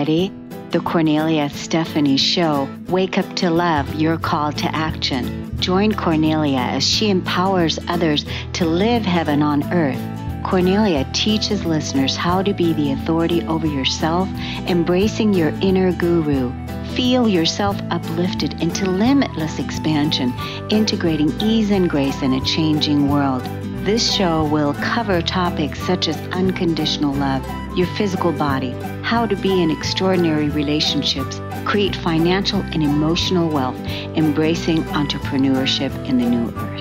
ready? The Kornelia Stephanie Show. Wake up to love, your call to action. Join Kornelia as she empowers others to live heaven on earth. Kornelia teaches listeners how to be the authority over yourself, embracing your inner guru. Feel yourself uplifted into limitless expansion, integrating ease and grace in a changing world. This show will cover topics such as unconditional love, your physical body, how to be in extraordinary relationships, create financial and emotional wealth, embracing entrepreneurship in the new earth.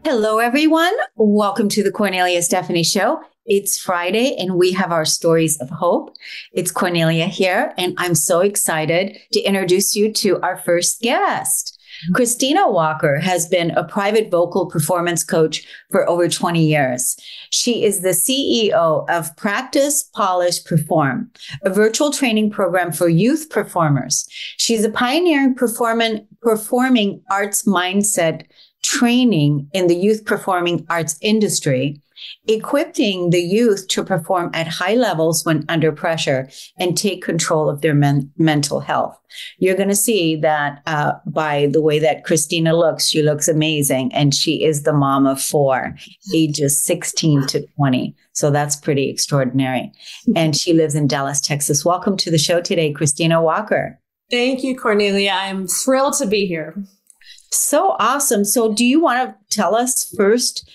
Hello, everyone. Welcome to the Kornelia Stephanie Show. It's Friday and we have our stories of hope. It's Kornelia here, and I'm so excited to introduce you to our first guest. Christina Walker has been a private vocal performance coach for over 20 years. She is the CEO of Practice, Polish, Perform, a virtual training program for youth performers. She's a pioneering performing arts mindset training in the youth performing arts industry, equipping the youth to perform at high levels when under pressure and take control of their mental health. You're going to see that by the way that Christina looks, she looks amazing. And she is the mom of 4, ages 16 to 20. So that's pretty extraordinary. And she lives in Dallas, Texas. Welcome to the show today, Christina Walker. Thank you, Kornelia. I'm thrilled to be here. So awesome. So do you want to tell us first,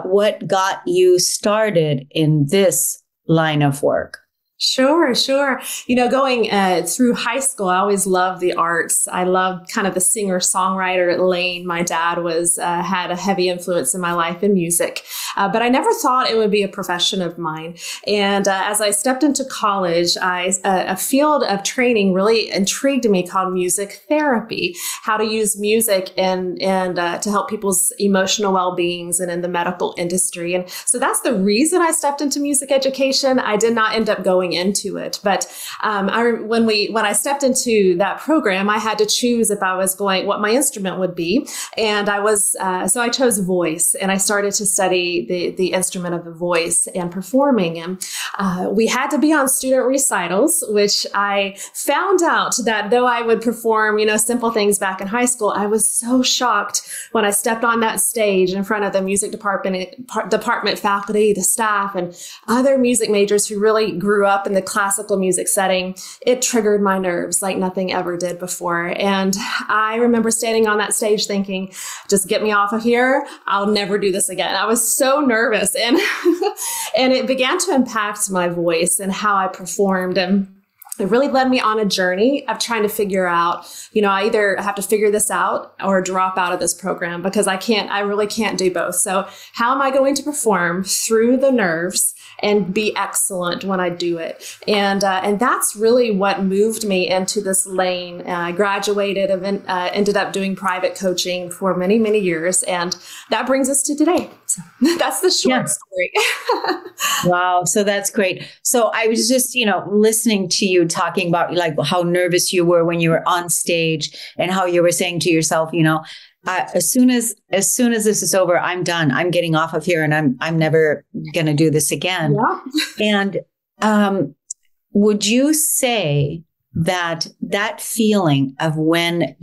what got you started in this line of work? Sure. Going through high school, I always loved the arts. I loved kind of the singer-songwriter lane. My dad had a heavy influence in my life in music, but I never thought it would be a profession of mine. And as I stepped into college, a field of training really intrigued me called music therapy, how to use music and to help people's emotional well-beings and in the medical industry. And so that's the reason I stepped into music education. I did not end up going into it. But when I stepped into that program, I had to choose if I was going, what my instrument would be. And so I chose voice, and I started to study the instrument of the voice and performing. And we had to be on student recitals, which I found out that though I would perform, simple things back in high school, I was so shocked when I stepped on that stage in front of the music department faculty, the staff, and other music majors who really grew up in the classical music setting. It triggered my nerves like nothing ever did before. And I remember standing on that stage thinking, just get me off of here. I'll never do this again. I was so nervous, and and it began to impact my voice and how I performed. And it really led me on a journey of trying to figure out, I either have to figure this out or drop out of this program, because I really can't do both. So how am I going to perform through the nerves and be excellent when I do it? And that's really what moved me into this lane. I graduated and ended up doing private coaching for many, many years. And that brings us to today. So that's the short story. Wow. So that's great. So I was just, listening to you talking about like how nervous you were when you were on stage, and how you were saying to yourself, as soon as this is over, I'm done. I'm getting off of here, and I'm never going to do this again. Yeah. And would you say that feeling of when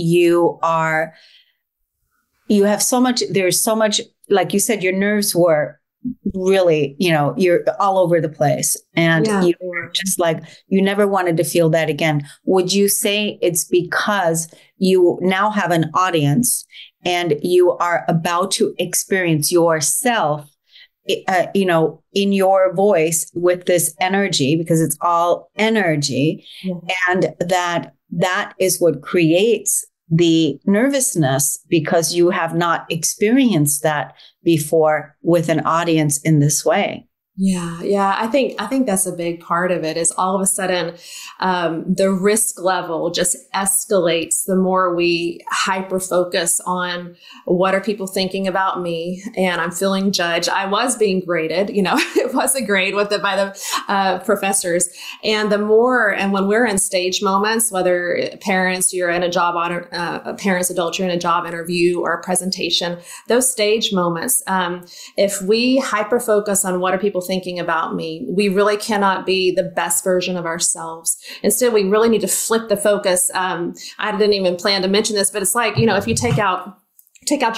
there's so much, like you said, your nerves were really, you're all over the place, and you were just like, you never wanted to feel that again. Would you say it's because you now have an audience and you are about to experience yourself, in your voice with this energy, because it's all energy, and that is what creates the nervousness, because you have not experienced that before with an audience in this way? Yeah. I think that's a big part of it is all of a sudden, the risk level just escalates the more we hyper focus on what are people thinking about me, and I'm feeling judged. I was being graded, it was a grade by the professors, and when we're in stage moments, whether parents, you're in a job parents, adults, you're in a job interview or a presentation, those stage moments, if we hyper focus on what are people thinking about me, we really cannot be the best version of ourselves. Instead, we really need to flip the focus. I didn't even plan to mention this, but it's like, if you take out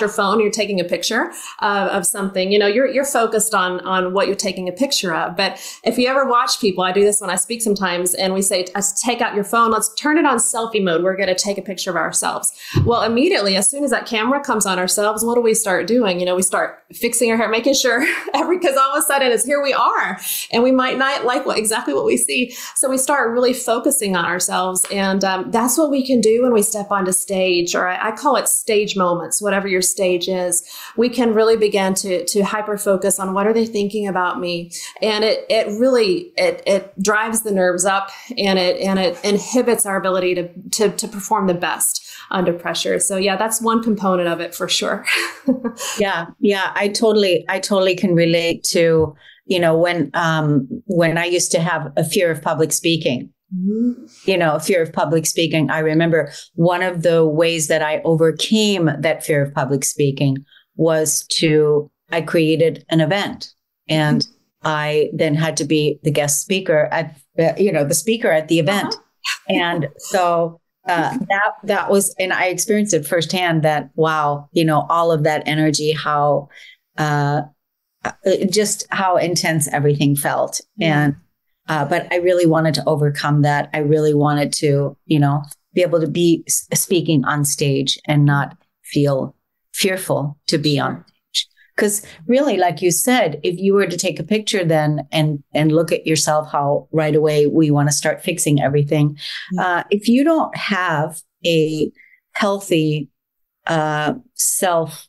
your phone, you're taking a picture of something, you're focused on what you're taking a picture of. But if you ever watch people, I do this when I speak sometimes, and we say, take out your phone, let's turn it on selfie mode. We're going to take a picture of ourselves. Well, immediately, as soon as that camera comes on ourselves, what do we start doing? We start fixing our hair, making sure because all of a sudden it's here we are, and we might not like exactly what we see. So we start really focusing on ourselves. And that's what we can do when we step onto stage, or I call it stage moments, whatever your stage is. We can really begin to hyper focus on what are they thinking about me, and it really drives the nerves up, and it inhibits our ability to perform the best under pressure. So yeah, that's one component of it for sure. Yeah, I totally can relate to when I used to have a fear of public speaking. Fear of public speaking. I remember one of the ways that I overcame that fear of public speaking was I created an event, and I then had to be the guest speaker the speaker at the event. And so that was, and I experienced it firsthand that, wow, all of that energy, how just how intense everything felt. And but I really wanted to overcome that. I really wanted to, be able to be speaking on stage and not feel fearful to be on stage. Because really, like you said, if you were to take a picture then and look at yourself, how right away we want to start fixing everything. If you don't have a healthy self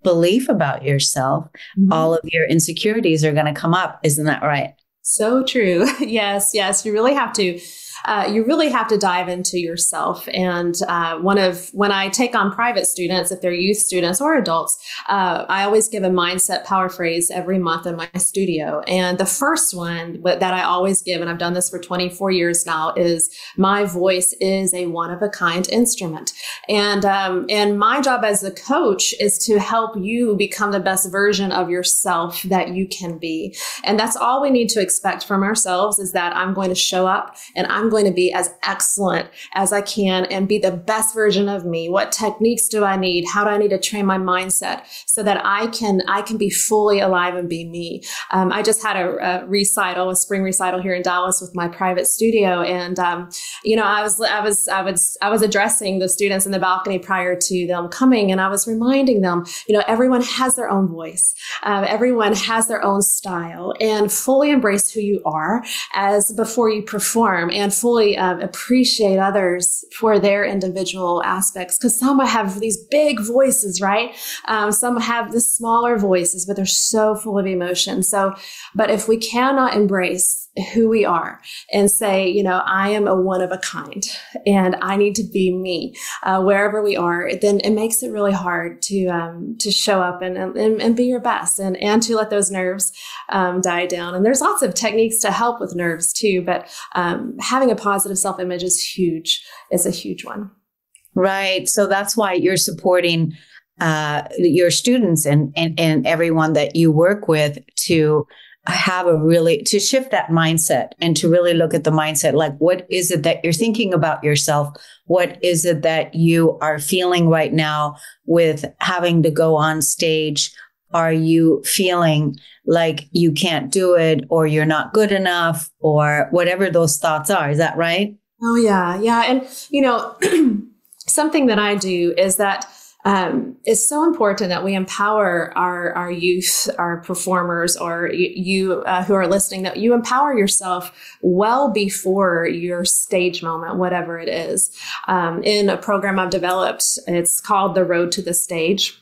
belief about yourself, all of your insecurities are going to come up. Isn't that right? So true. Yes. You really have to. You really have to dive into yourself. And when I take on private students, if they're youth students or adults, I always give a mindset power phrase every month in my studio. And the first one that I always give, and I've done this for 24 years now, is my voice is a one-of-a-kind instrument. And my job as a coach is to help you become the best version of yourself that you can be. And that's all we need to expect from ourselves, is that I'm going to show up and I'm going to be as excellent as I can and be the best version of me. What techniques do I need? How do I need to train my mindset so that I can be fully alive and be me? I just had a spring recital here in Dallas with my private studio, and I was addressing the students in the balcony prior to them coming, and I was reminding them, everyone has their own voice, everyone has their own style, and fully embrace who you are as before you perform, and fully appreciate others for their individual aspects. Because some have these big voices, right? Some have the smaller voices, but they're so full of emotion. But if we cannot embrace who we are and say, I am a one of a kind and I need to be me, wherever we are, then it makes it really hard to show up and be your best and to let those nerves die down. And there's lots of techniques to help with nerves too, but having a positive self-image is huge. It's a huge one. Right. So that's why you're supporting your students and everyone that you work with to to shift that mindset and to really look at the mindset. Like, what is it that you're thinking about yourself? What is it that you are feeling right now with having to go on stage? Are you feeling like you can't do it, or you're not good enough, or whatever those thoughts are? Is that right? Oh, yeah. Yeah. And, something that I do is that it's so important that we empower our youth, our performers, or you who are listening, that you empower yourself well before your stage moment, whatever it is. In a program I've developed, it's called The Road to the Stage.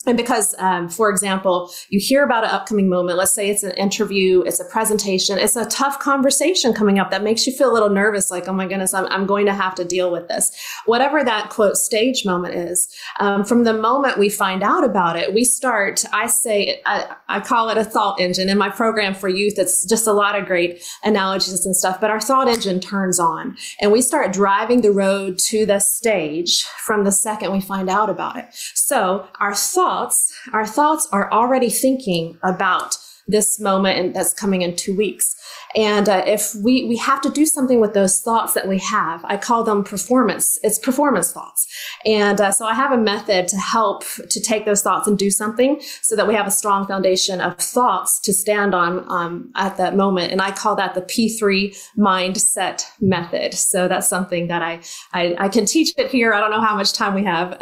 And because, for example, you hear about an upcoming moment, let's say it's an interview, it's a presentation, it's a tough conversation coming up that makes you feel a little nervous, like, oh my goodness, I'm going to have to deal with this. Whatever that quote stage moment is, from the moment we find out about it, we start, I call it a thought engine. In my program for youth, it's just a lot of great analogies and stuff, but our thought engine turns on and we start driving the road to the stage from the second we find out about it. So our thoughts are already thinking about this moment and that's coming in 2 weeks. And if we have to do something with those thoughts that we have, I call them performance. It's performance thoughts. And so I have a method to help to take those thoughts and do something so that we have a strong foundation of thoughts to stand on at that moment. And I call that the P3 mindset method. So that's something that I can teach it here. I don't know how much time we have,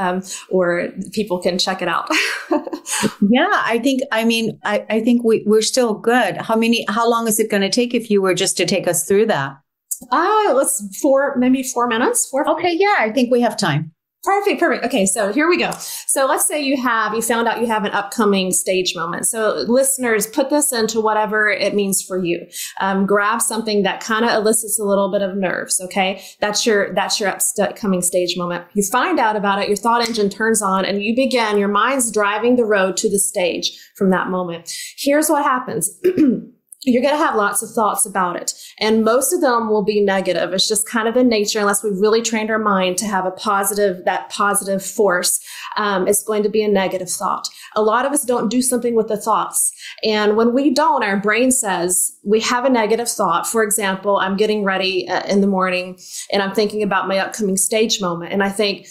or people can check it out. Yeah, I think we're still good. How long is it going to take if you were just to take us through that? Maybe 4 minutes. Okay, yeah, I think we have time. Perfect. Okay, so here we go. So let's say you found out you have an upcoming stage moment. So listeners, put this into whatever it means for you. Grab something that kind of elicits a little bit of nerves. Okay, that's your upcoming stage moment. You find out about it, your thought engine turns on, and your mind's driving the road to the stage from that moment. Here's what happens. You're going to have lots of thoughts about it. And most of them will be negative. It's just kind of the nature, unless we've really trained our mind to have that positive force. It's going to be a negative thought. A lot of us don't do something with the thoughts. And when we don't, our brain says we have a negative thought. For example, I'm getting ready in the morning and I'm thinking about my upcoming stage moment. And I think,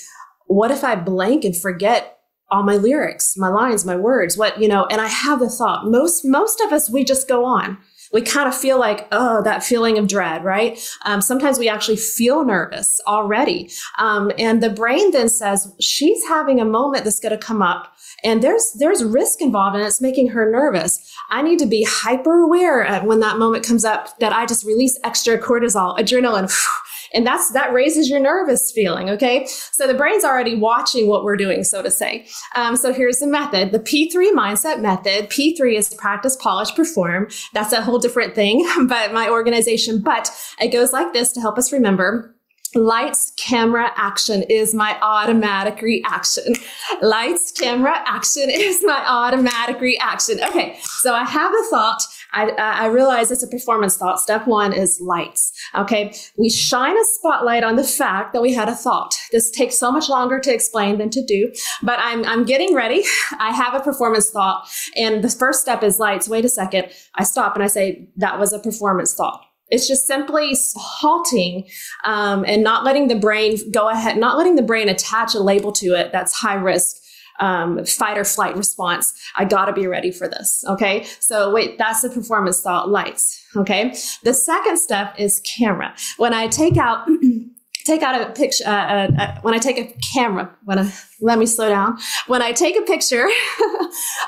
what if I blank and forget all my lyrics, my lines, my words, and I have the thought. Most of us, we just go on. We kind of feel like, that feeling of dread, right? Sometimes we actually feel nervous already. And the brain then says, she's having a moment that's going to come up and there's risk involved and it's making her nervous. I need to be hyper aware when that moment comes up that I just release extra cortisol, adrenaline. And that raises your nervous feeling, okay? So the brain's already watching what we're doing, so to say. So here's the method, the P3 mindset method. P3 is practice, polish, perform. That's a whole different thing, but my organization. But it goes like this to help us remember. Lights, camera, action is my automatic reaction. Lights, camera, action is my automatic reaction. Okay, so I have a thought. I realize it's a performance thought. Step one is lights. Okay, we shine a spotlight on the fact that we had a thought. This takes so much longer to explain than to do, but I'm getting ready. I have a performance thought, and the first step is lights. Wait a second. I stop and I say, that was a performance thought. It's just simply halting and not letting the brain go ahead, not letting the brain attach a label to it that's high risk, fight or flight response. I got to be ready for this. Okay. So wait, that's the performance thought, lights. Okay. The second step is camera. When I take out a picture, when I take a camera, let me slow down. When I take a picture,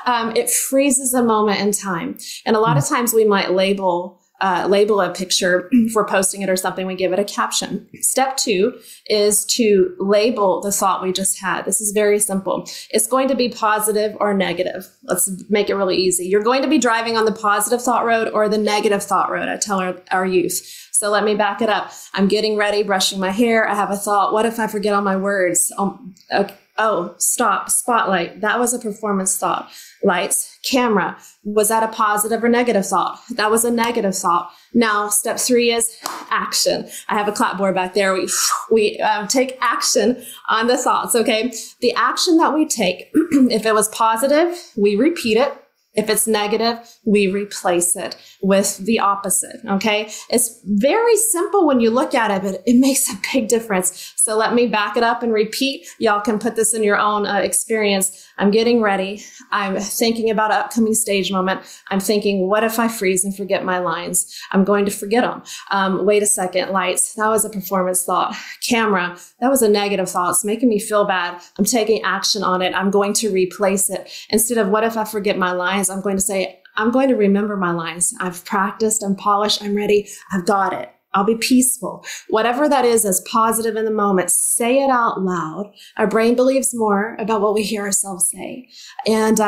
it freezes a moment in time. And a lot of times we might label a picture for posting it or something. We give it a caption. Step two is to label the thought we just had. This is very simple. It's going to be positive or negative. Let's make it really easy. You're going to be driving on the positive thought road or the negative thought road. I tell our youth. So let me back it up. I'm getting ready, brushing my hair. I have a thought. What if I forget all my words? Stop, spotlight. That was a performance thought. Lights, camera. Was that a positive or negative thought? That was a negative thought. Now, step three is action. I have a clapboard back there. We take action on the thoughts, okay? The action that we take, if it was positive, we repeat it. If it's negative, we replace it with the opposite, okay? It's very simple when you look at it, but it makes a big difference. So let me back it up and repeat. Y'all can put this in your own experience. I'm getting ready. I'm thinking about an upcoming stage moment. I'm thinking, what if I freeze and forget my lines? I'm going to forget them. Wait a second, lights. That was a performance thought. Camera. That was a negative thought. It's making me feel bad. I'm taking action on it. I'm going to replace it. Instead of what if I forget my lines, I'm going to say, I'm going to remember my lines. I've practiced, I'm polished, I'm ready, I've got it. I'll be peaceful. Whatever that is positive in the moment, say it out loud. Our brain believes more about what we hear ourselves say. And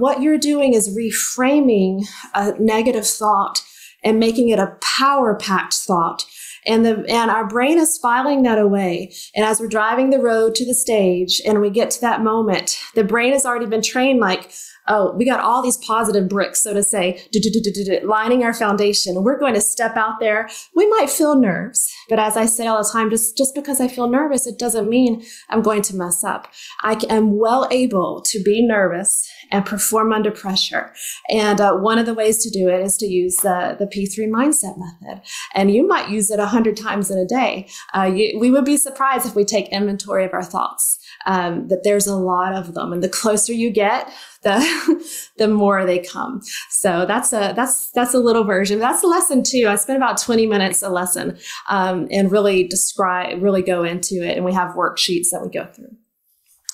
what you're doing is reframing a negative thought and making it a power-packed thought. And our brain is filing that away. And as we're driving the road to the stage and we get to that moment, the brain has already been trained like, oh, we got all these positive bricks, so to say, lining our foundation. We're going to step out there. We might feel nerves, but as I say all the time, just because I feel nervous, it doesn't mean I'm going to mess up. I am well able to be nervous and perform under pressure. And one of the ways to do it is to use the P3 mindset method. And you might use it 100 times in a day. We would be surprised if we take inventory of our thoughts, that there's a lot of them. And the closer you get, the more they come. So that's a little version. That's lesson 2. I spent about 20 minutes a lesson, and really go into it. And we have worksheets that we go through.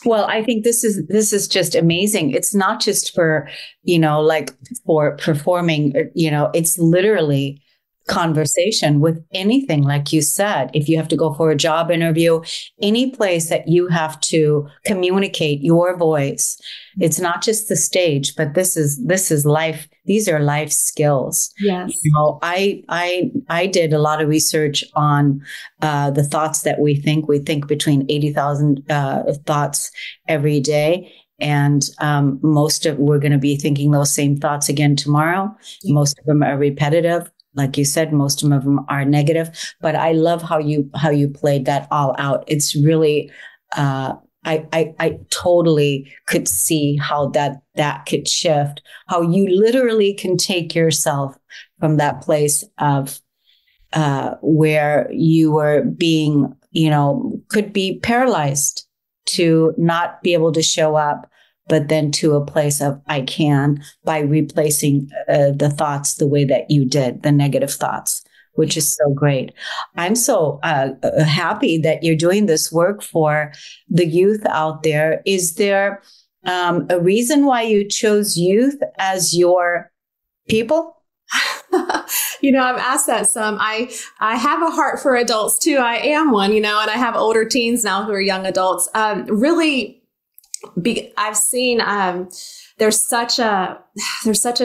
Well, I think this is just amazing. It's not just for, like for performing, it's literally conversation with anything. Like you said, if you have to go for a job interview, any place that you have to communicate your voice, it's not just the stage, but this is life. These are life skills. Yes. I did a lot of research on the thoughts that we think. We think between 80,000 thoughts every day. And we're going to be thinking those same thoughts again tomorrow. Yeah. Most of them are repetitive. Like you said, most of them are negative, but I love how you played that all out. It's really, I totally could see how that could shift, how you literally can take yourself from that place of where you were being, could be paralyzed to not be able to show up, but then to a place of I can, by replacing the thoughts the way that you did, the negative thoughts, which is so great. I'm so happy that you're doing this work for the youth out there. Is there a reason why you chose youth as your people? I've asked that some. I have a heart for adults too. I am one, and I have older teens now who are young adults. I've seen there's such a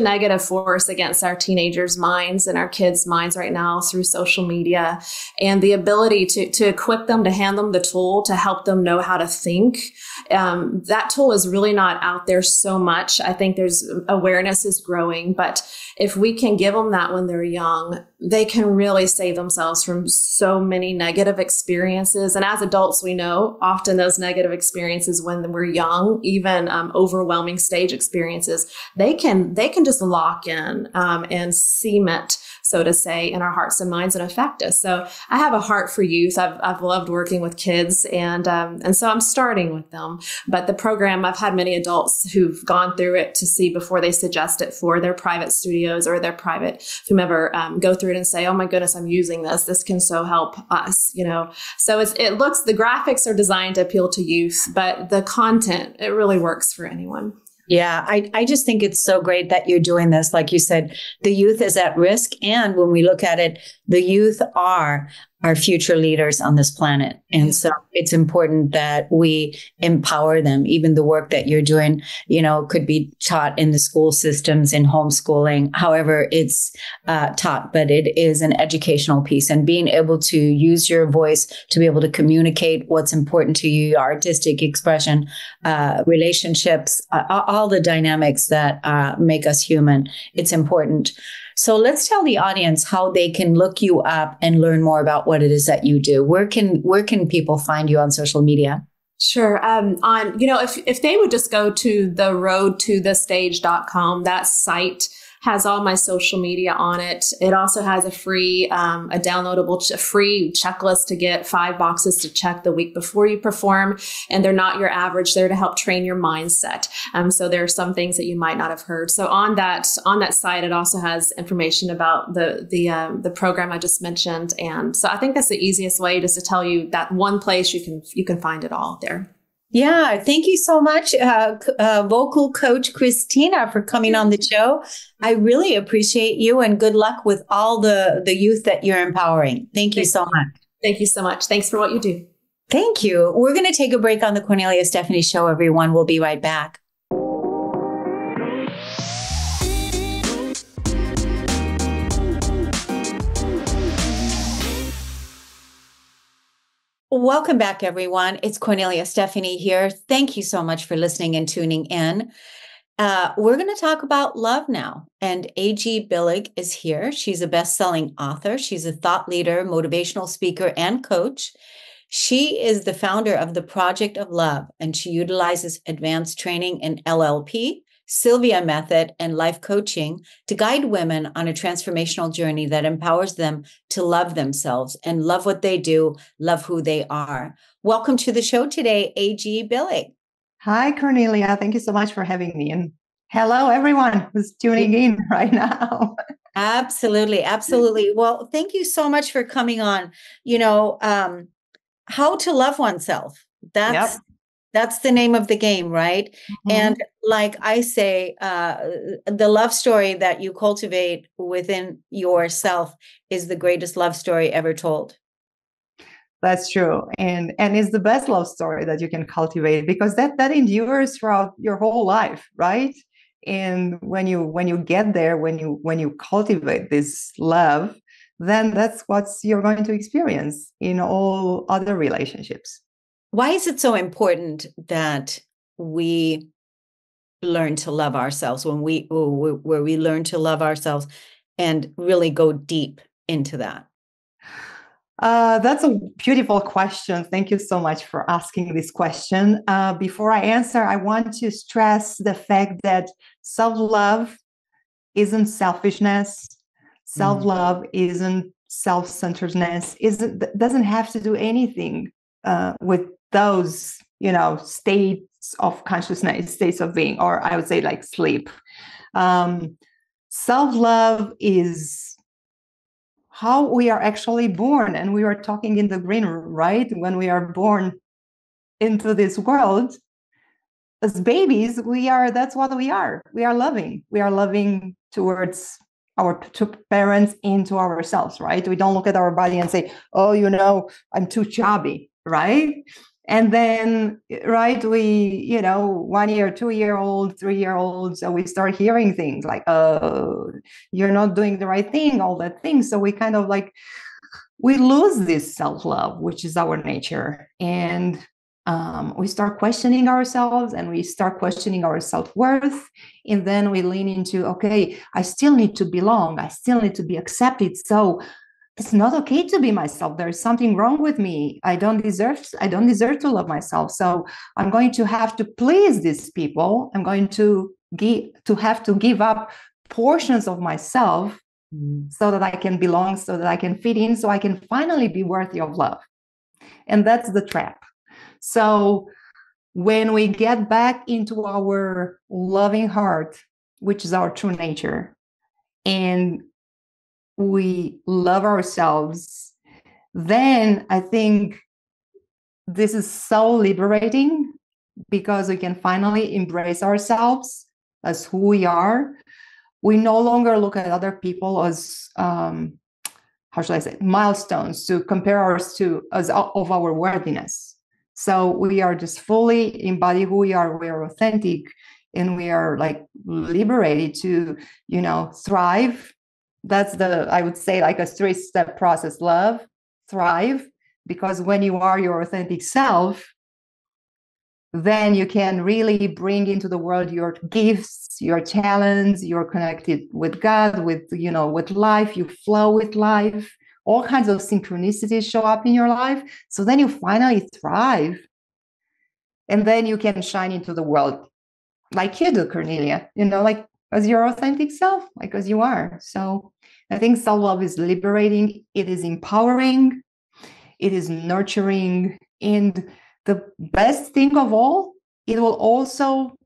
negative force against our teenagers' minds and our kids' minds right now through social media, and the ability to equip them, to hand them the tool to help them know how to think. That tool is really not out there so much. I think there's awareness is growing, but if we can give them that when they're young, they can really save themselves from so many negative experiences. And as adults, we know often those negative experiences when we're young, even overwhelming stage experiences, they can just lock in and cement, so to say, in our hearts and minds and affect us. So I have a heart for youth. I've loved working with kids, and so I'm starting with them. But the program, I've had many adults who've gone through it to see before they suggest it for their private studios or their private whomever, go through it and say, oh my goodness, I'm using this. This can so help us, So the graphics are designed to appeal to youth, but the content, it really works for anyone. Yeah, I just think it's so great that you're doing this. Like you said, the youth is at risk. And when we look at it, the youth are our future leaders on this planet. And so it's important that we empower them. Even the work that you're doing, could be taught in the school systems, in homeschooling, however it's taught, but it is an educational piece, and being able to use your voice to be able to communicate what's important to you, artistic expression, relationships, all the dynamics that make us human. It's important. So let's tell the audience how they can look you up and learn more about what it is that you do. Where can people find you on social media? Sure. If they would just go to theroadtothestage.com, that site has all my social media on it. It also has a free, free checklist to get 5 boxes to check the week before you perform. And they're not your average. They're to help train your mindset. So there are some things that you might not have heard. So on that site, it also has information about the program I just mentioned. And so I think that's the easiest way, just to tell you that one place you can find it all there. Yeah, thank you so much, vocal coach Christina, for coming on the show. I really appreciate you, and good luck with all the youth that you're empowering. Thank you so much. Thank you so much. Thanks for what you do. Thank you. We're going to take a break on the Kornelia Stephanie Show, everyone. We'll be right back. Welcome back, everyone. It's Kornelia Stephanie here. Thank you so much for listening and tuning in. We're going to talk about love now. And AG Billig is here. She's a best-selling author. She's a thought leader, motivational speaker, and coach. She is the founder of the Project of Love, and she utilizes advanced training in LLP, Sylvia method, and life coaching to guide women on a transformational journey that empowers them to love themselves and love what they do, love who they are. Welcome to the show today, AG Billig. Hi, Kornelia. Thank you so much for having me. And hello, everyone who's tuning in right now. Absolutely. Absolutely. Well, thank you so much for coming on. How to love oneself. That's the name of the game, right? Mm-hmm. And like I say, the love story that you cultivate within yourself is the greatest love story ever told. That's true. And it's the best love story that you can cultivate, because that endures throughout your whole life, right? And when you get there, when you cultivate this love, then that's what you're going to experience in all other relationships. Why is it so important that we learn to love ourselves where we learn to love ourselves and really go deep into that? That's a beautiful question. Thank you so much for asking this question. Before I answer, I want to stress the fact that self-love isn't selfishness. Self-love isn't self-centeredness. Doesn't have to do anything with those, states of consciousness, states of being, or I would say like sleep. Self-love is how we are actually born. And we were talking in the green room, right? When we are born into this world, as babies, that's what we are. We are loving. We are loving towards our parents, into ourselves, right? We don't look at our body and say, oh, I'm too chubby, right? And then, right, we, 1 year, 2-year-old, 3-year-olds, so we start hearing things like, oh, you're not doing the right thing, all that thing. So we kind of we lose this self-love, which is our nature. And we start questioning ourselves, and we start questioning our self-worth. And then we lean into, okay, I still need to belong. I still need to be accepted. So it's not okay to be myself. There's something wrong with me. I don't deserve to love myself. So I'm going to have to please these people. I'm going to have to give up portions of myself so that I can belong, so that I can fit in, so I can finally be worthy of love. And that's the trap. So when we get back into our loving heart, which is our true nature, and we love ourselves, then I think this is so liberating, because we can finally embrace ourselves as who we are. We no longer look at other people as, how should I say, milestones to compare us to as of our worthiness. So we are just fully embody who we are. We are authentic, and we are liberated to, thrive. That's I would say, a 3-step process: love, thrive, because when you are your authentic self, then you can really bring into the world your gifts, your talents. You're connected with God, with life. You flow with life. All kinds of synchronicities show up in your life. So then you finally thrive. And then you can shine into the world like you do, Kornelia, as your authentic self, as you are. So I think self-love is liberating. It is empowering. It is nurturing. And the best thing of all, it will also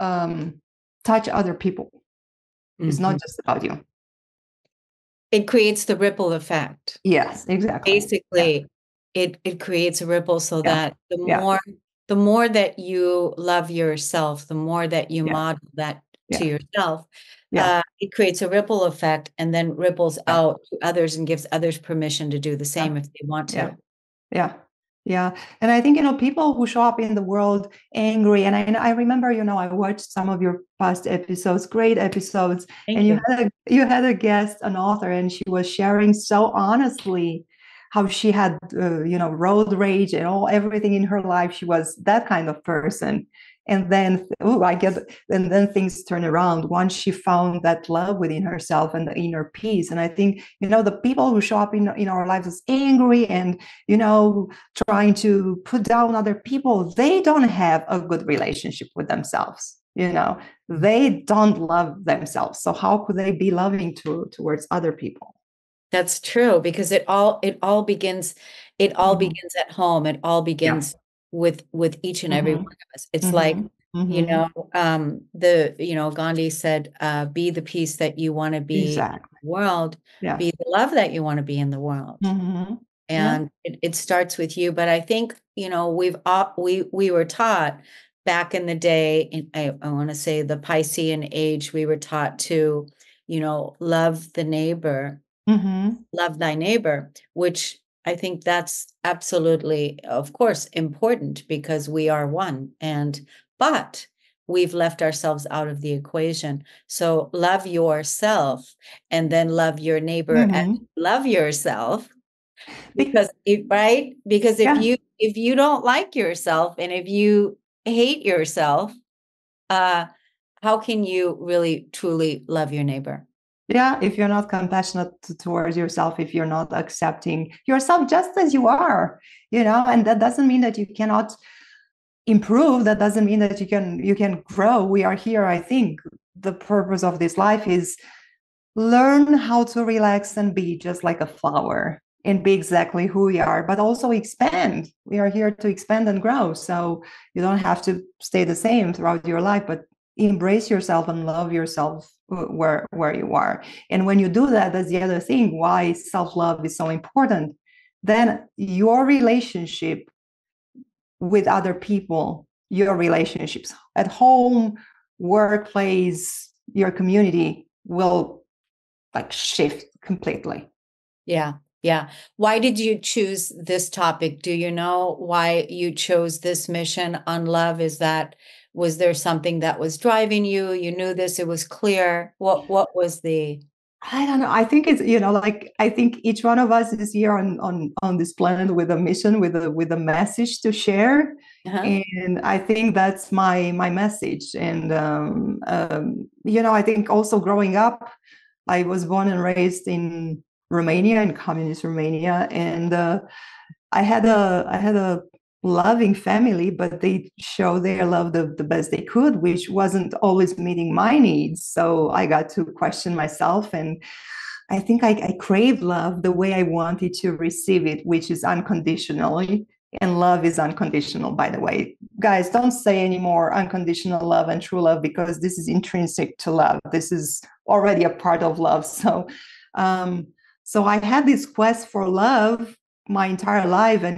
touch other people. Mm-hmm. It's not just about you. It creates the ripple effect. Yes, exactly. Basically, it creates a ripple so that the the more that you love yourself, the more that you Yeah. model that to Yeah. yourself, Yeah. it creates a ripple effect and then ripples Yeah. out to others and gives others permission to do the same if they want to. Yeah. Yeah. Yeah. And I think, people who show up in the world angry, and I remember, I watched some of your past episodes, great episodes, Thank and you. You had a guest, an author, and she was sharing so honestly how she had, road rage and everything in her life. She was that kind of person. And then, and then things turn around once she found that love within herself and the inner peace. And I think, the people who show up in our lives as angry and, trying to put down other people, they don't have a good relationship with themselves. They don't love themselves. So how could they be loving towards other people? That's true, because it all begins begins at home. It all begins with each and every one of us. It's like, Gandhi said, be the peace that you want to be in the world, be the love that you want to be in the world. And it starts with you. But I think, we were taught back in the day, I want to say the Piscean age, we were taught to, love the neighbor, love thy neighbor, which I think that's absolutely, of course, important because we are one. But we've left ourselves out of the equation. So love yourself and then love your neighbor and love yourself. Because if you don't like yourself and if you hate yourself, how can you really truly love your neighbor? Yeah, if you're not compassionate towards yourself, if you're not accepting yourself just as you are, and that doesn't mean that you cannot improve. That doesn't mean that you can grow. We are here. I think the purpose of this life is learn how to relax and be just like a flower and be exactly who we are, but also expand. We are here to expand and grow. So you don't have to stay the same throughout your life, but embrace yourself and love yourself where you are. And when you do that, that's the other thing why self-love is so important. Then your relationship with other people, your relationships at home, workplace, your community will shift completely. Yeah. Yeah. Why did you choose this topic? Do you know why you chose this mission on love? Was there something that was driving you? You knew this, it was clear. What was I don't know. I think it's, I think each one of us is here on this planet with a mission, with a message to share. And I think that's my message. And, I think also growing up, I was born and raised in Romania, in communist Romania. And I had a loving family, but they show their love the best they could, which wasn't always meeting my needs. So I got to question myself, and I think I craved love the way I wanted to receive it, which is unconditionally. And love is unconditional, by the way. Guys, don't say anymore unconditional love and true love, because this is intrinsic to love. This is already a part of love. So I had this quest for love my entire life. And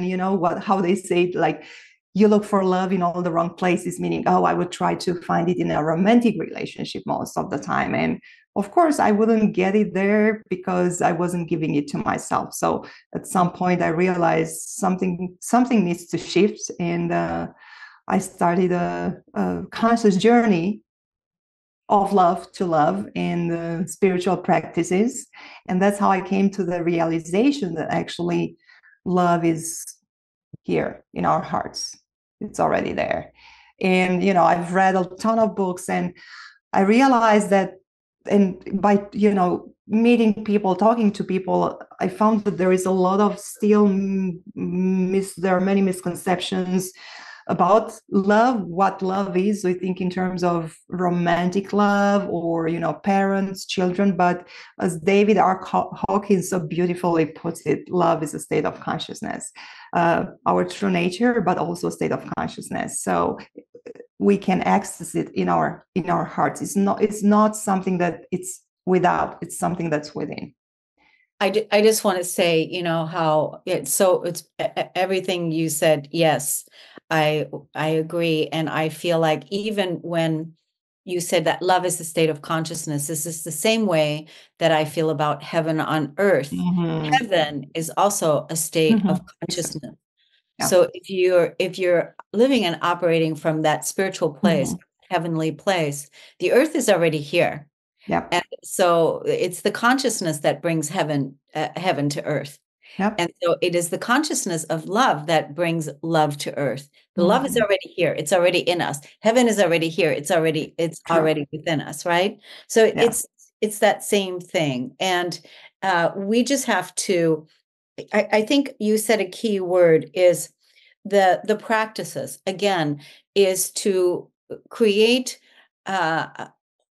how they say it, like, you look for love in all the wrong places, meaning, I would try to find it in a romantic relationship most of the time. And of course, I wouldn't get it there because I wasn't giving it to myself. So at some point, I realized something needs to shift. And I started a conscious journey of love to love and spiritual practices. And that's how I came to the realization that actually love is here in our hearts. It's already there. And, I've read a ton of books, and I realized that, and by, meeting people, talking to people, I found that there is a lot of still, there are many misconceptions about love, what love is. We think in terms of romantic love or, parents, children. But as David R. Hawkins so beautifully puts it, love is a state of consciousness, our true nature, but also a state of consciousness. So we can access it in our hearts. It's not something that it's without, it's something that's within. I just want to say, how it's everything you said. Yes. I agree. And I feel like even when you said that love is the state of consciousness, this is the same way that I feel about heaven on earth. Heaven is also a state of consciousness. Yeah. So if you're living and operating from that spiritual place, heavenly place, the earth is already here. Yeah. And so it's the consciousness that brings heaven to earth. Yep. And so it is the consciousness of love that brings love to earth. The love is already here. It's already in us. Heaven is already here. It's already within us, right? So it's that same thing. And we just have to, I think you said a key word is the practices, again, is to create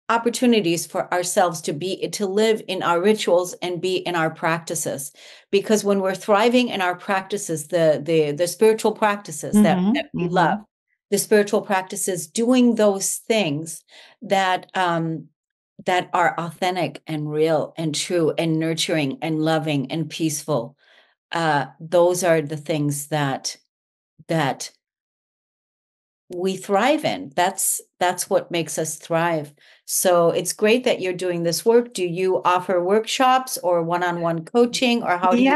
opportunities for ourselves to live in our rituals and be in our practices, because when we're thriving in our practices, the spiritual practices that we love, the spiritual practices, doing those things that that are authentic and real and true and nurturing and loving and peaceful, those are the things that we thrive in. That's what makes us thrive. So it's great that you're doing this work. Do you offer workshops or one-on-one coaching, or how do you?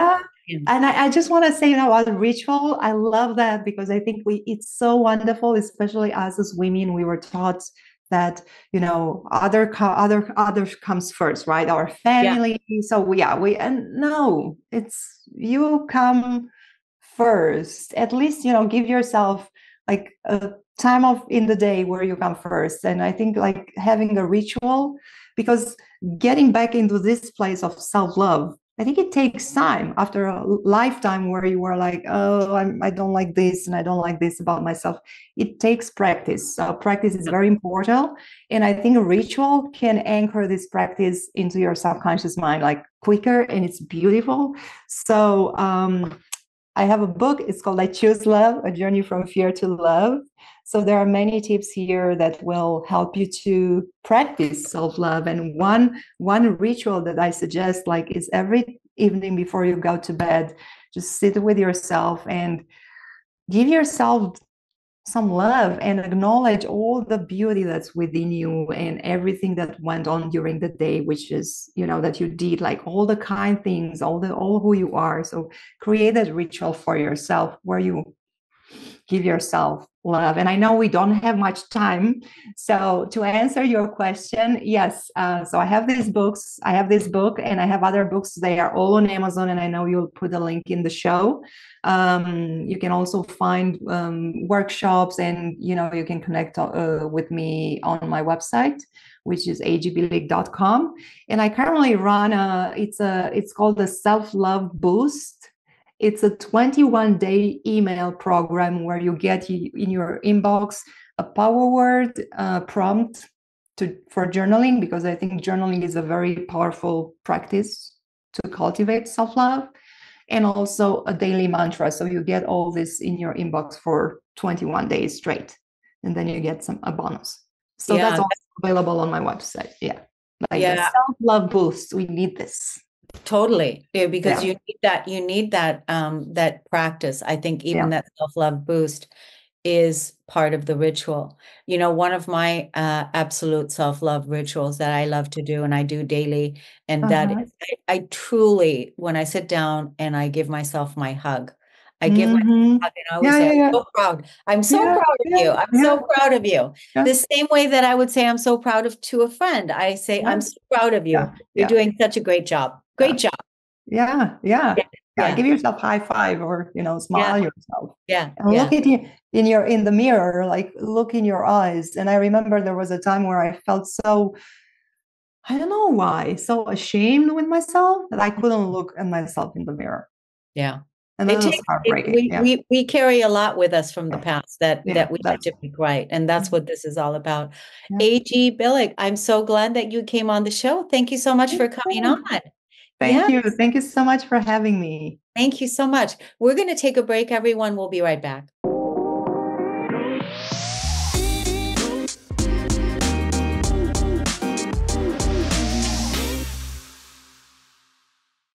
And I just want to say, about ritual, I love that, because I think it's so wonderful, especially us as women. We were taught that, other comes first, right? Our family. Yeah. So and no, it's you come first. At least, give yourself like a time in the day where you come first. And I think like having a ritual, because getting back into this place of self-love, I think it takes time after a lifetime where you were like, oh, I don't like this and I don't like this about myself. It takes practice. So practice is very important. And I think a ritual can anchor this practice into your subconscious mind like quicker, and it's beautiful. So I have a book. It's called I Choose Love, A Journey from Fear to Love. So there are many tips here that will help you to practice self-love. And one ritual that I suggest, like, is every evening before you go to bed, just sit with yourself and give yourself some love and acknowledge all the beauty that's within you and everything that went on during the day, which is, that you did, like all the kind things, all who you are. So create that ritual for yourself where you give yourself love. And I know we don't have much time. So to answer your question, yes. So I have these books. I have this book and I have other books. They are all on Amazon, and I know you'll put a link in the show. You can also find workshops, and you can connect with me on my website, which is agbillig.com. And I currently run it's called the Self-Love Boost. It's a 21-day email program where you get in your inbox a power word prompt for journaling, because I think journaling is a very powerful practice to cultivate self-love, and also a daily mantra. So you get all this in your inbox for 21 days straight, and then you get a bonus. So that's also available on my website. Yeah. Like the self-love boost. We need this. Totally. Yeah, because you need that that practice. I think even that self-love boost is part of the ritual. One of my absolute self-love rituals that I love to do and I do daily, and that is, I truly, when I sit down and I give myself my hug, I give myself a hug, and I always say, I'm so proud. I'm so proud of you. I'm so proud of you. The same way that I would say I'm so proud to a friend. I say, I'm so proud of you. You're doing such a great job. Great job. Yeah. Give yourself a high five, or smile yourself. And look at you in the mirror, like look in your eyes. And I remember there was a time where I felt so, I don't know why, so ashamed with myself that I couldn't look at myself in the mirror. Yeah. And that was heartbreaking. We carry a lot with us from the past that we have to make right. And that's what this is all about. AG Billig, I'm so glad that you came on the show. Thank you so much for coming on. Thank you. Thank you so much for having me. Thank you so much. We're going to take a break, everyone. We'll be right back.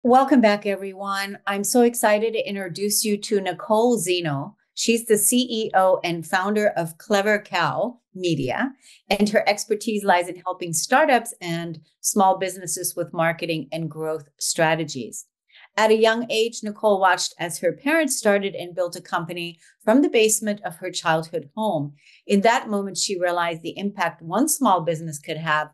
Welcome back, everyone. I'm so excited to introduce you to Nicole Zeno. She's the CEO and founder of Clever Cow Media, and her expertise lies in helping startups and small businesses with marketing and growth strategies. At a young age, Nicole watched as her parents started and built a company from the basement of her childhood home. In that moment, she realized the impact one small business could have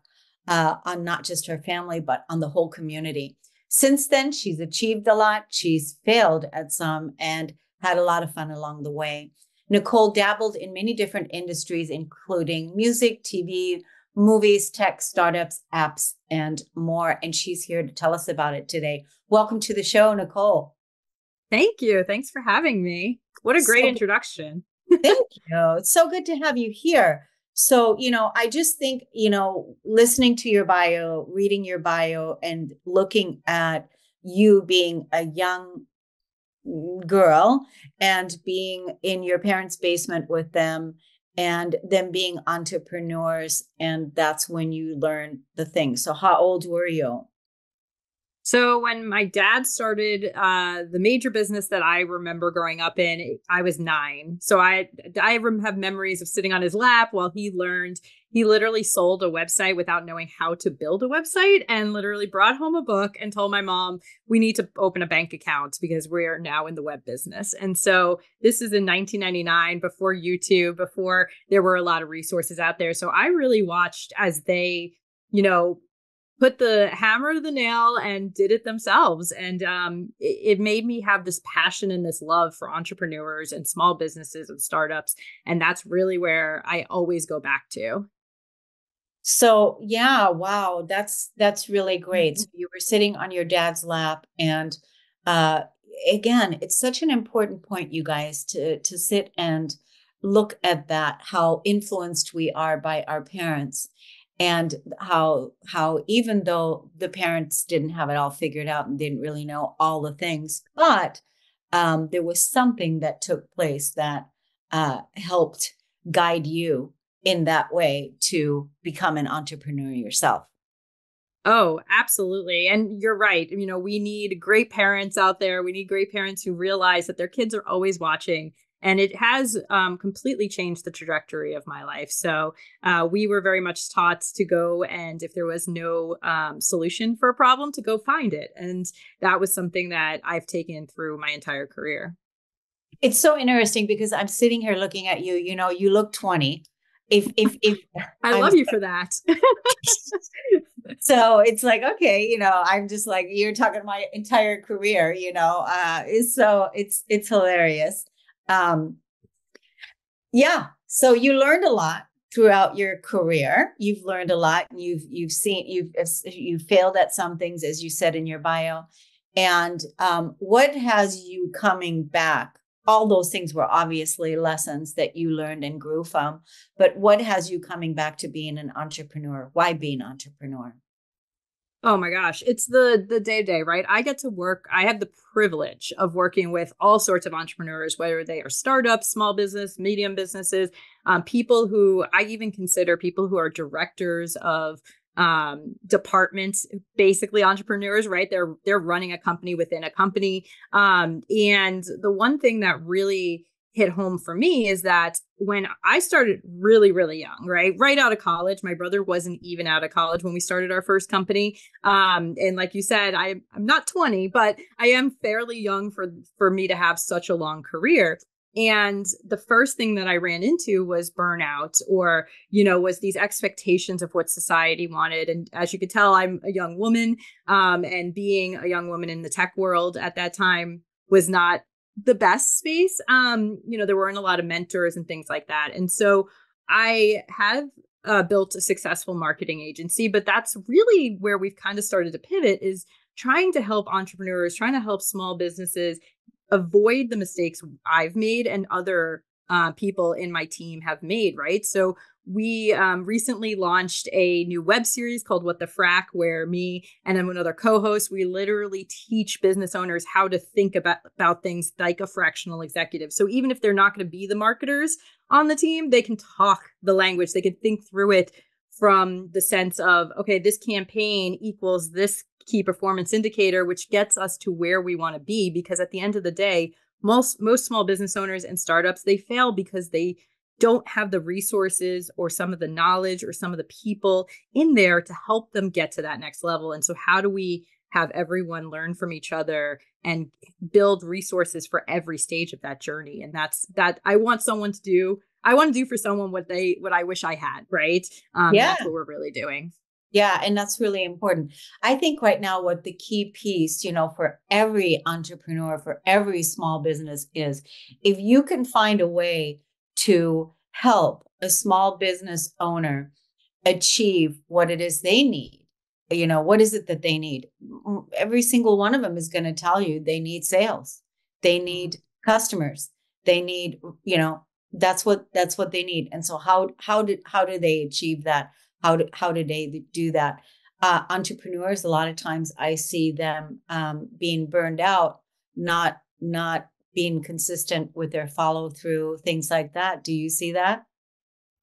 on not just her family, but on the whole community. Since then, she's achieved a lot. She's failed at some and had a lot of fun along the way. Nicole dabbled in many different industries, including music, TV, movies, tech, startups, apps, and more. And she's here to tell us about it today. Welcome to the show, Nicole. Thank you. Thanks for having me. What a great introduction. Thank you. It's so good to have you here. So, I just think, listening to your bio, reading your bio, and looking at you being a young girl and being in your parents' basement with them and them being entrepreneurs. And that's when you learn the things. So how old were you? So when my dad started the major business that I remember growing up in, I was 9. So I have memories of sitting on his lap while he learned. He literally sold a website without knowing how to build a website and literally brought home a book and told my mom, we need to open a bank account because we are now in the web business. And so this is in 1999, before YouTube, before there were a lot of resources out there. So I really watched as they, put the hammer to the nail and did it themselves. And it made me have this passion and this love for entrepreneurs and small businesses and startups. And that's really where I always go back to. So, yeah, wow, that's really great. So you were sitting on your dad's lap. And again, it's such an important point, you guys, to sit and look at that, how influenced we are by our parents. And how even though the parents didn't have it all figured out and didn't really know all the things, but there was something that took place that helped guide you in that way to become an entrepreneur yourself. Oh, absolutely. And you're right. We need great parents out there. We need great parents who realize that their kids are always watching. And it has completely changed the trajectory of my life. So we were very much taught to go, and if there was no solution for a problem, to go find it. And that was something that I've taken through my entire career. It's so interesting because I'm sitting here looking at you. You look 20. If I love you for that. So it's like, okay, I'm just like, you're talking my entire career, it's hilarious. Yeah. So you learned a lot throughout your career. You've learned a lot, and you've failed at some things, as you said in your bio. And what has you coming back? All those things were obviously lessons that you learned and grew from, but what has you coming back to being an entrepreneur? Why be an entrepreneur? Oh my gosh, it's the day-to-day, right? I get to work. I have the privilege of working with all sorts of entrepreneurs, whether they are startups, small business, medium businesses, people who I even consider people who are directors of departments, basically entrepreneurs, right? They're running a company within a company. And the one thing that really hit home for me is that when I started really, really young, right out of college, my brother wasn't even out of college when we started our first company. And like you said, I'm not 20, but I am fairly young for me to have such a long career. And the first thing that I ran into was burnout, or, was these expectations of what society wanted. And as you could tell, I'm a young woman, and being a young woman in the tech world at that time was not the best space. There weren't a lot of mentors and things like that. And so I have built a successful marketing agency, but that's really where we've kind of started to pivot, is trying to help entrepreneurs, trying to help small businesses avoid the mistakes I've made and other people in my team have made, right? So we recently launched a new web series called What the Frack, where me and then another co-host, we literally teach business owners how to think about things like a fractional executive. So even if they're not going to be the marketers on the team, they can talk the language, they can think through it from the sense of, okay, this campaign equals this key performance indicator, which gets us to where we want to be. Because at the end of the day, most small business owners and startups, they fail because they don't have the resources or some of the knowledge or some of the people in there to help them get to that next level. And so how do we have everyone learn from each other and build resources for every stage of that journey? And that I want to do for someone what I wish I had. Right. That's what we're really doing. Yeah. And that's really important. I think right now what the key piece, for every entrepreneur, for every small business is, if you can find a way to help a small business owner achieve what it is they need, what is it that they need? Every single one of them is going to tell you they need sales. They need customers. They need, that's what they need. And so how do they achieve that? How do they do that? Entrepreneurs, a lot of times I see them being burned out, not being consistent with their follow through, things like that. Do you see that?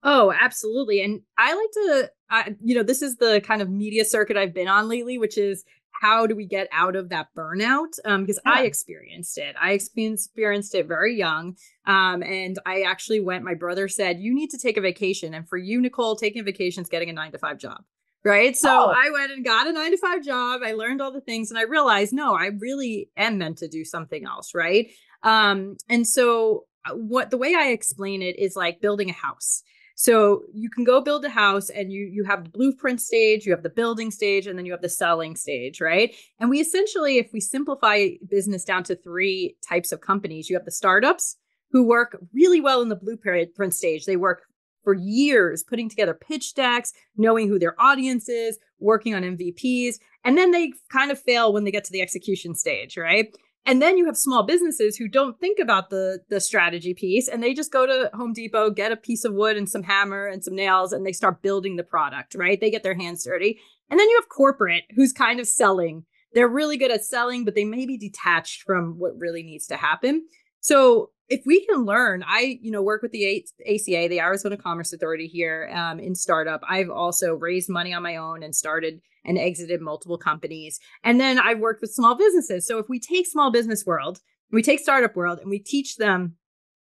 Oh, absolutely. And I like to, this is the kind of media circuit I've been on lately, which is how do we get out of that burnout? Because I experienced it. I experienced it very young. And I actually my brother said, you need to take a vacation. And for you, Nicole, taking a vacation is getting a 9-to-5 job. Right. So I went and got a 9-to-5 job. I learned all the things and I realized, no, I really am meant to do something else. Right. And so the way I explain it is like building a house. So you can go build a house and you have the blueprint stage, you have the building stage, and then you have the selling stage, right? And we essentially, if we simplify business down to 3 types of companies, you have the startups who work really well in the blueprint stage. They work for years putting together pitch decks, knowing who their audience is, working on MVPs, and then they kind of fail when they get to the execution stage, right? And then you have small businesses who don't think about the strategy piece and they just go to Home Depot, get a piece of wood and some hammer and some nails, and they start building the product, right? They get their hands dirty. And then you have corporate who's kind of selling. They're really good at selling, but they may be detached from what really needs to happen. So if we can learn, I, work with the ACA, the Arizona Commerce Authority here in startup. I've also raised money on my own and started and exited multiple companies. And then I've worked with small businesses. So if we take small business world, we take startup world and we teach them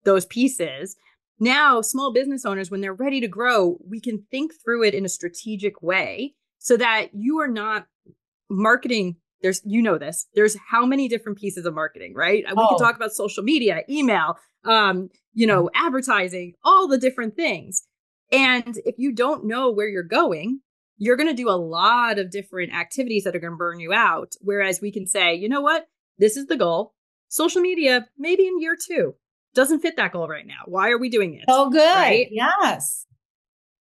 those pieces, now small business owners, when they're ready to grow, we can think through it in a strategic way so that you are not marketing. There's how many different pieces of marketing, right? We can talk about social media, email, advertising, all the different things. And if you don't know where you're going, you're going to do a lot of different activities that are going to burn you out. Whereas we can say, you know what, this is the goal. Social media, maybe in year 2, doesn't fit that goal right now. Why are we doing it? Oh, good. Right? Yes.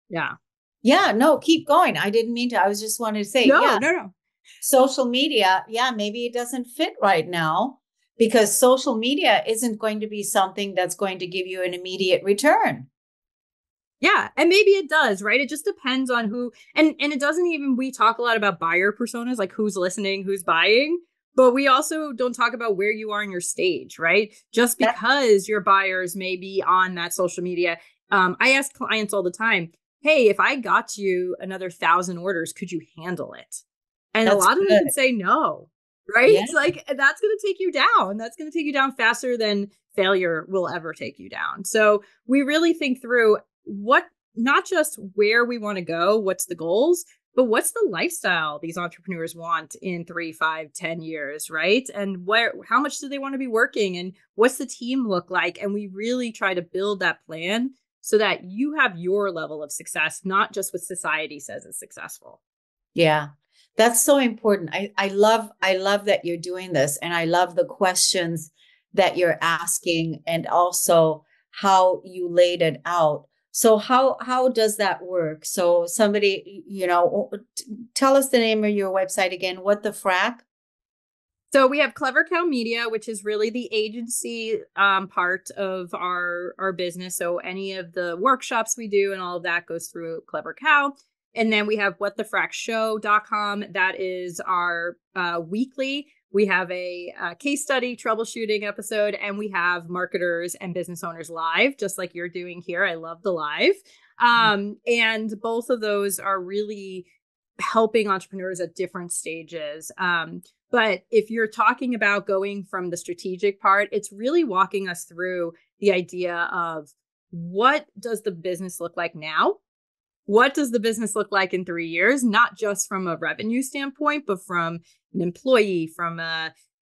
Yeah. Yeah. No, keep going. I didn't mean to. I was just wanting to say, No. Social media, maybe it doesn't fit right now because social media isn't going to be something that's going to give you an immediate return. Yeah. And maybe it does, right? It just depends on who, and it doesn't even, we talk a lot about buyer personas, like who's listening, who's buying, but we also don't talk about where you are in your stage, right? Just because your buyers may be on that social media. I ask clients all the time, hey, if I got you another 1,000 orders, could you handle it? And a lot of them can say no, right? Yeah. It's like, that's going to take you down. That's going to take you down faster than failure will ever take you down. So we really think through not just where we want to go, what's the goals, but what's the lifestyle these entrepreneurs want in 3, 5, 10 years, right? And how much do they want to be working and what's the team look like? And we really try to build that plan so that you have your level of success, not just what society says is successful. Yeah. That's so important. I love that you're doing this, and I love the questions that you're asking and also how you laid it out. So how does that work? So somebody, tell us the name of your website again. What the Frack? So we have Clever Cow Media, which is really the agency part of our business. So any of the workshops we do and all of that goes through Clever Cow. And then we have whatthefrackshow.com. That is our weekly. We have a case study troubleshooting episode, and we have marketers and business owners live, just like you're doing here. I love the live. And both of those are really helping entrepreneurs at different stages. But if you're talking about going from the strategic part, it's really walking us through the idea of what does the business look like now? What does the business look like in 3 years? Not just from a revenue standpoint, but from an employee, from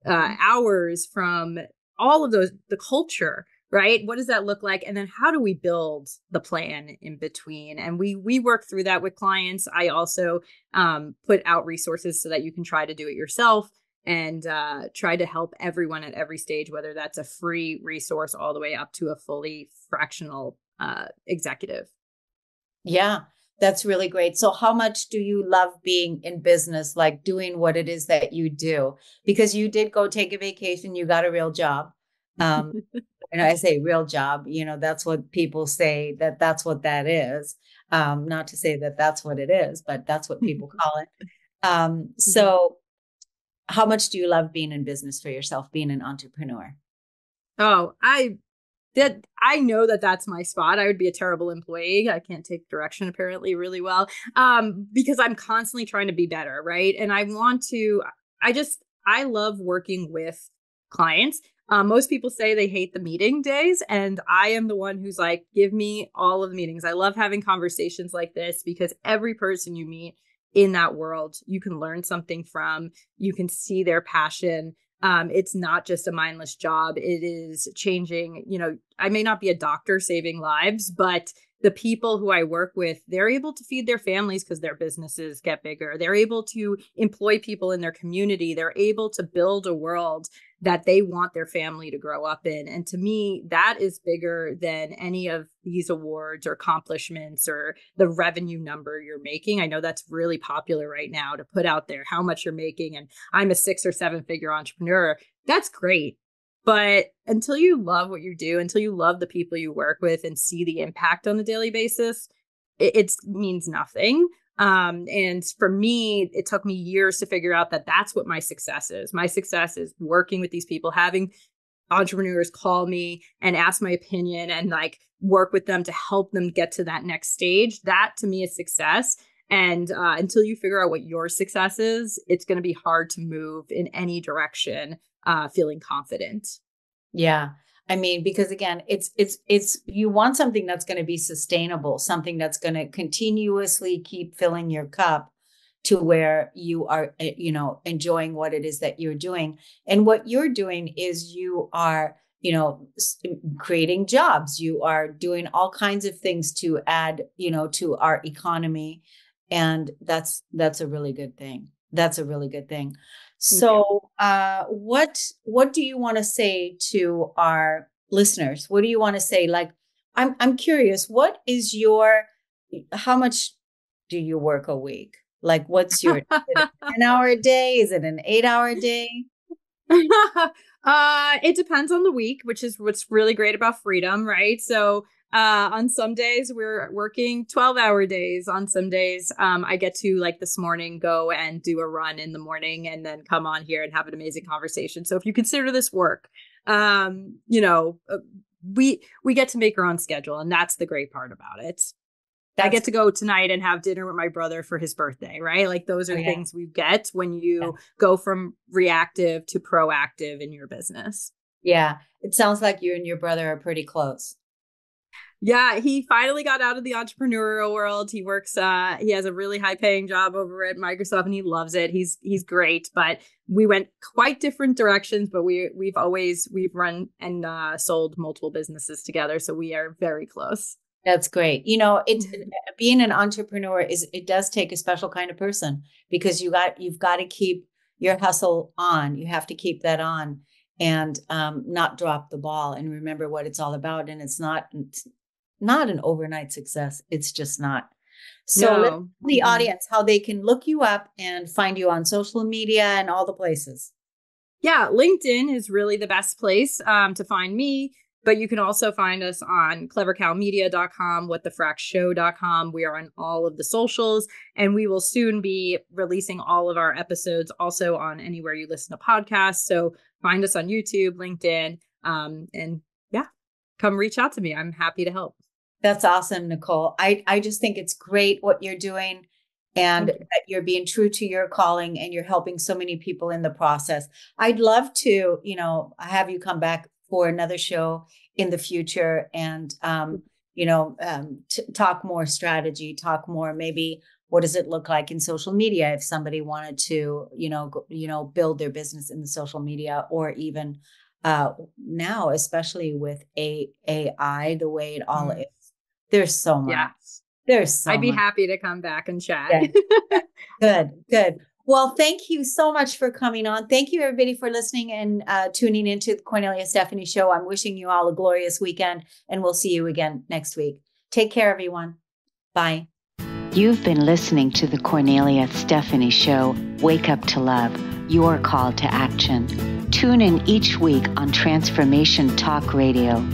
hours, from all of those, the culture, right? What does that look like? And then how do we build the plan in between? And we work through that with clients. I also put out resources so that you can try to do it yourself and try to help everyone at every stage, whether that's a free resource all the way up to a fully fractional executive. Yeah, that's really great. So how much do you love being in business, like doing what it is that you do? Because you did go take a vacation, you got a real job. And I say real job, that's what people say, that's what that is. Not to say that that's what it is, but that's what people call it. So how much do you love being in business for yourself, being an entrepreneur? Oh, I know that that's my spot. I would be a terrible employee. I can't take direction apparently really well, because I'm constantly trying to be better, right? And I love working with clients. Most people say they hate the meeting days, and I am the one who's like, give me all of the meetings. I love having conversations like this because every person you meet in that world, you can learn something from, you can see their passion. It's not just a mindless job. It is changing, I may not be a doctor saving lives, but the people who I work with, they're able to feed their families because their businesses get bigger. They're able to employ people in their community. They're able to build a world that they want their family to grow up in. And to me, that is bigger than any of these awards or accomplishments or the revenue number you're making. I know that's really popular right now to put out there how much you're making. And I'm a 6 or 7 figure entrepreneur. That's great. But until you love what you do, until you love the people you work with and see the impact on a daily basis, it means nothing. And for me, it took me years to figure out that that's what my success is. My success is working with these people, having entrepreneurs call me and ask my opinion and like work with them to help them get to that next stage. That to me is success. And until you figure out what your success is, it's going to be hard to move in any direction, feeling confident. Yeah. I mean, because again, it's you want something that's going to be sustainable, something that's going to continuously keep filling your cup to where you are, enjoying what it is that you're doing. And what you're doing is you are, creating jobs. You are doing all kinds of things to add, to our economy. And that's a really good thing. That's a really good thing. So, what do you want to say to our listeners? What do you want to say? Like, I'm curious. What is how much do you work a week? Like, what's is it a 10-hour a day? Is it an 8-hour day? It depends on the week, which is what's really great about freedom, right? So, on some days we're working 12-hour days. On some days, I get to, like this morning, go and do a run in the morning and then come on here and have an amazing conversation. So if you consider this work, we get to make our own schedule, and that's the great part about it. I get to go tonight and have dinner with my brother for his birthday, right? Like those are things we get when you go from reactive to proactive in your business. Yeah. It sounds like you and your brother are pretty close. Yeah, he finally got out of the entrepreneurial world. He works, he has a really high paying job over at Microsoft and he loves it. He's great, but we went quite different directions, but we've run and sold multiple businesses together. So we are very close. That's great. Being an entrepreneur it does take a special kind of person because you've got to keep your hustle on. You have to keep that on and not drop the ball and remember what it's all about. And it's not an overnight success. It's just not. So let the audience how they can look you up and find you on social media and all the places. Yeah, LinkedIn is really the best place to find me. But you can also find us on clevercowmedia.com, whatthefrackshow.com. We are on all of the socials, and we will soon be releasing all of our episodes also on anywhere you listen to podcasts. So find us on YouTube, LinkedIn, and come reach out to me. I'm happy to help. That's awesome, Nicole. I just think it's great what you're doing. and that you're being true to your calling, and you're helping so many people in the process. I'd love to, have you come back for another show in the future and, talk more strategy, talk more, maybe what does it look like in social media if somebody wanted to, build their business in the social media, or even now, especially with AI, the way it all is. There's so much. Yeah. There's so I'd be much. happy to come back and chat. Yeah. Good. Well, thank you so much for coming on. Thank you, everybody, for listening and tuning into the Kornelia Stephanie Show. I'm wishing you all a glorious weekend, and we'll see you again next week. Take care, everyone. Bye. You've been listening to the Kornelia Stephanie Show, Wake Up to Love, your call to action. Tune in each week on Transformation Talk Radio.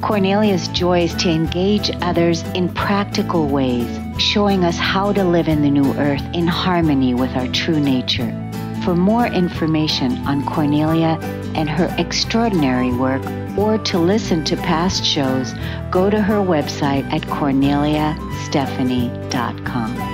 Kornelia's joy is to engage others in practical ways, showing us how to live in the new earth in harmony with our true nature. For more information on Kornelia and her extraordinary work, or to listen to past shows, go to her website at korneliastephanie.com.